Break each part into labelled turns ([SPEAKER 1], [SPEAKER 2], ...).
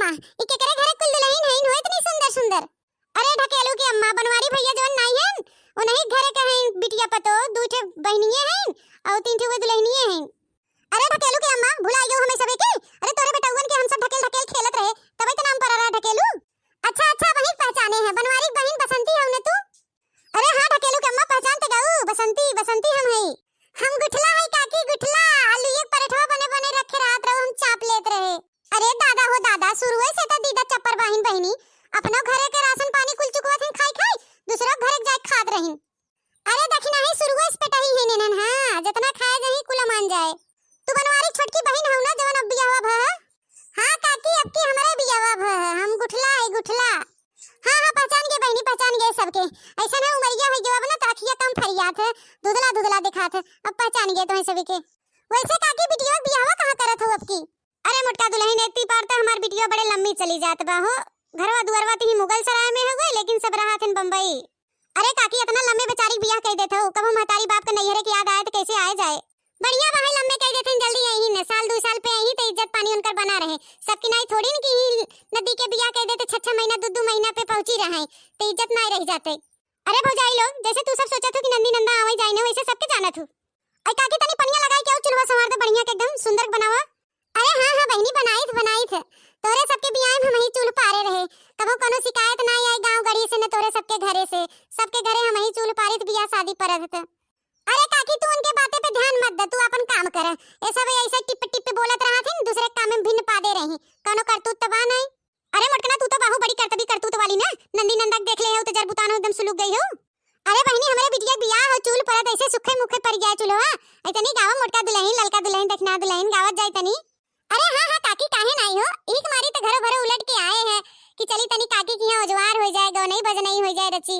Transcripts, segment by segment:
[SPEAKER 1] अम्मा इके करे घरे कुल दुल्हन हईन हो इतनी सुंदर सुंदर। अरे ढकेलू की अम्मा बनवारी भैया जवन नहीं हन ओ नहीं घरे के हईन बिटिया पतो दू ठे बहनिये हईन और तीन ठे वो दुल्हनिये हईन। अरे ढकेलू की अम्मा भुला गयो हमें सबे के। अरे तोरे बेटउवन के हम सब ढकेल ढकेल खेलत रहे तबे तो नाम पर रहा ढकेलू। अच्छा अच्छा वही पहचाने है बनवारी बहन बसंती हौ ने तू। अरे हां ढकेलू की अम्मा पहचानते गाऊ बसंती बसंती हम हई। हम गुठला है काकी गुठला आलू एक पराठा बने बने रखे रात रहो हम चाप लेत रहे। अरे दादा हो दादा शुरुए से त दीदा चप्पर बहिन बहिनी अपनो घरे के राशन पानी कुल चुकवत हन खाई खाई दूसरा घरे जाय खात रहिन। अरे दखिना ही शुरुए से पेटाई है नेनन हां जितना खाए जही कुल मान जाए। तू बनवारी छोटकी बहिन हौ ना जवन अब बियाह भ। हां काकी अब की हमरे बियाह भ हम गुठला है गुठला। हां हां पहचान गए बहिनी पहचान गए सबके ऐसा ना उमरिया हो गया ना ताखिया कम फरियात है दुधला दुधला दिखात है अब पहचान गए तो सभी के। वैसे काकी बिटिया बियाह कहां करत हो अब की। अरे मोटका दुल्हन एती पार त हमार बिटिया बड़े लंबी चली जात बा हो घरवा दुआरवा ती मुगल सराय में हो गए लेकिन सब रहा थन बंबई। अरे काकी इतना लंबे बेचारी बियाह कह देत हो कबो महतारी बाप के नैहरे की याद आए तो कैसे आए जाए। बढ़िया भाई लंबे कह देथन जल्दी आई न साल 2 साल पे आई तो इज्जत पानी उनकर बना रहे सबकी नहीं थोड़ी न की नदी के बियाह कह देते 6 महीना 2 महीना पे पहुंची रहे तो इज्जत नहीं रह जाते। अरे भौजाई लोग जैसे तू सब सोचत हो कि नंदी नंदा आवे जाए न वैसे सबके जानत हो। आई काकी तनी पनिया लगाई के चुलवा संवार दे बढ़िया के एकदम सुंदर बनावा। अरे हां हां बहनी बनाई थे तोरे सबके बियाह में हम ही चूल पारे रहे कबो कोनो शिकायत ना आई गांव गड़ी से न तोरे सबके घरे से सबके घरे हम ही चूल पारित बियाह शादी परत थे। अरे काकी तू उनके बातें पे ध्यान मत दे तू अपन काम कर ए सब ऐसे टिप टिप बोलत रहा थे दूसरे काम में भिन्न पा दे रही कोनो करतूत तबा नहीं। अरे मटकना तू तो बाहु बड़ी करतूत वाली ना नंदी नंदा देख ले हो तो जर बुतानो एकदम सुलूक गई हो। अरे बहनी हमारे बिटिया बियाह हो चूल परत ऐसे सुखे मुखे पर गया चुलवा ऐतनी गावा मोटका दुल्हन ललका दुल्हन दक्षिणा दुल्हन गावत जाय तनी। अरे हां हां काकी काहे नहीं हो एक मारी तो घर भरे उलट के आए हैं कि चली तनी काकी की यहां उजवार हो जाए गो नहीं बजनई हो जाए रची।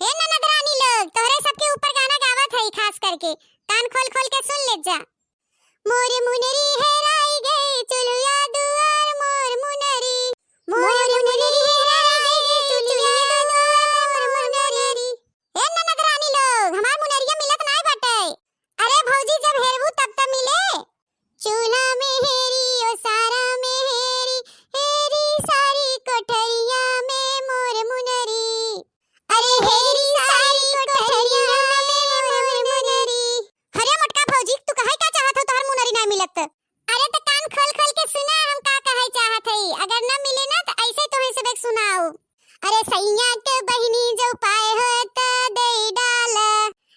[SPEAKER 1] हे ननद रानी लोग तोरे सबके ऊपर गाना गावत है खास करके कान खोल खोल के सुन ले जा। मोर मुनरी हेराई गई चुलिया दुआर मोर मुनरी हेराई गई चुलिया दुआर मोर मुनरी। हे ननद रानी लोग हमार मुनरिया मिलत नहीं बाटे। अरे भौजी जब हेरबू तब त मिले चूल्हा में हेरी ओ सारा में हेरी सारी कोठरिया में मोर मुनरी। अरे हेरी सारी कोठरिया में मोर मुनरी। अरे मोटका भौजी तू कहे का चाहत हो तोहर मुनरी ना मिलत। अरे तो कान खोल खोल के सुना हम का कहे चाहत हई अगर ना मिले ना तो ऐसे तो सबे सुनाओ। अरे सैया के बहिनी जो पाए हो त दे डाल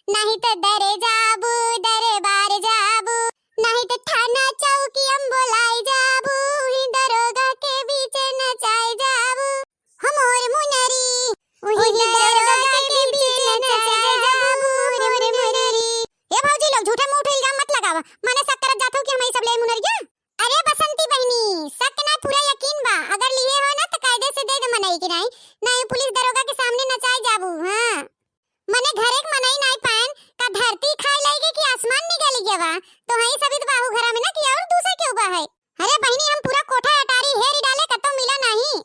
[SPEAKER 1] नहीं तो दरे जाबू दरे बार जाबू नहीं तो थाना चौकी हम बोलाई जाबू ही दरोगा के बीच नचाए जाबू हमोर मुनरी वही दरोगा के बीच नचाए जाबू मोर मुनरी। ए भौजी लोग झूठे मुंह इल्जाम मत लगावा माने शक करत जात हो कि हम ई सब ले मुनरिया। अरे बसंती बहनी शक ना पूरा यकीन बा अगर लिए हो ना तो कायदे से दे दे मनई की नहीं पुलिस दरोगा के सामने नचाए जाबू। हां मने घरे के मनई नहीं पान का धरती खाए लगे कि आसमान निकल गया बा तो हई सभी बाहु घरा में ना कि और दूसरे के ऊपर है। अरे बहनी हम पूरा कोठा अटारी हेरी डाले का तो मिला नहीं।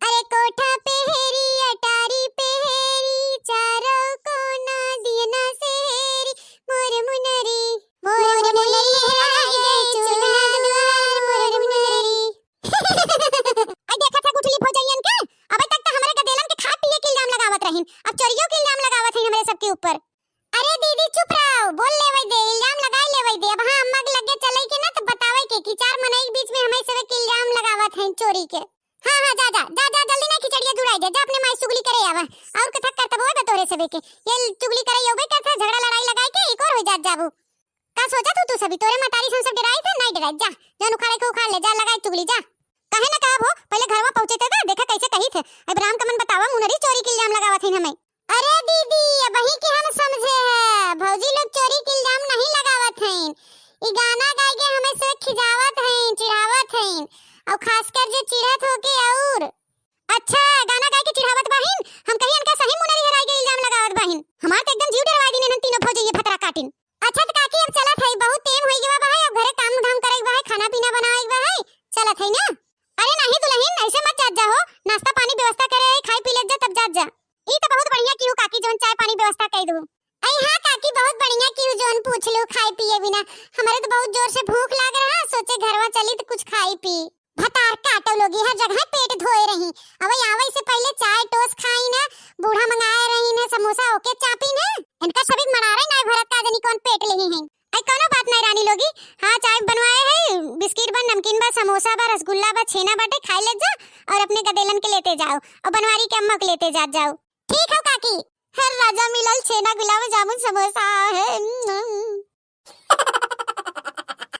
[SPEAKER 1] अरे कोठा पे हेरी अटारी पे हेरी चारों कोना दियना से हेरी मोर मुनरी हेराई गई चूल्हा दुआर मोर मुनरी। आई देखा था गुठली भौजाइयन के अबे तक तो हमरे गदेलन के खा पिए के इल्जाम लगावत रहिन अब चोरियों के इल्जाम लगावत है हमरे सबके ऊपर। अरे दीदी चुप रहो बोल लेवई दे इल्जाम लगाई लेवई दे अब हां अम्मा के लगे चले के ना तो बतावे के कि 4 मनई के बीच में हमें सब के इल्जाम लगावत हैं चोरी के। हां हां जा जल्दी ना खिचड़िया जुड़ाई दे जा अपने माई चुगली करे आवा और कथा करत होय तोरे सबे के ये चुगली करे होबे करता झगड़ा लड़ाई लगाई के एक और हो जात जाबू का सोचत तू सभी तोरे मतारी हम सब डराई थे नहीं डराई जा जन उखाड़े के उखाड़ ले जा लगाई चुगली जा कहे ना कहब हो पहले घरवा पहुंचे थे देखा कैसे कही थे अब राम कमन बतावा मुनरी चोरी के इल्जाम लगावत हैं हमें। अरे दीदी अब वही के हम समझे है भौजी लोग चोरी के इल्जाम नहीं लगावत हैं ई गाना गाय के हमें से खिजावत हैं चिढ़ावत हैं और खासकर जो चिढ़त हो के और अच्छा गाना गाय के चिढ़ावत बहिन हम कहीं इनका सही मुनरी हेराई के इल्जाम लगावत बहिन हमार तो एकदम जीव डरवा दी न तीनों भौजी ये फतरा काटिन। अच्छा तो काकी अब चलत है बहुत टाइम होई गवा बा अब घरे काम धाम करे बा खाना पीना बनावे बा है चलत है ना। अरे नहीं दुल्हन ऐसे मत जात जा हो नाश्ता पानी व्यवस्था करे खाई पी ले जा तब जात जा ई तो बहुत बढ़िया की काकी जोन चाय पानी व्यवस्था कर दू। आई हां काकी बहुत बढ़िया की जोन पूछ लो खाई पिए बिना हमारे तो बहुत जोर से भूख लाग रहा सोचे घरवा चली तो कुछ खाई पी भतार काटो लोगी हर जगह पेट धोए रही। अब आवे से पहले चाय टोस्ट खाई ना, बूढ़ा मंगाए रही ना समोसा ओके चापी ना। इनका सभी मनारे ना भरत का जनी कौन पेट लेही हैं। आई कोनो बात नहीं रानी लोगी। हां चाय बनवाए है, बिस्किट बा, नमकीन बा, समोसा बा, रसगुल्ला बा, छेना बाटे, खाई ले जा और अपने गदेलन के लेते जाओ और बनवारी के अम्मा के लेते जाओ। ठीक है काकी। हर राजा मिलल छेना गुलाब जामुन समोसा है।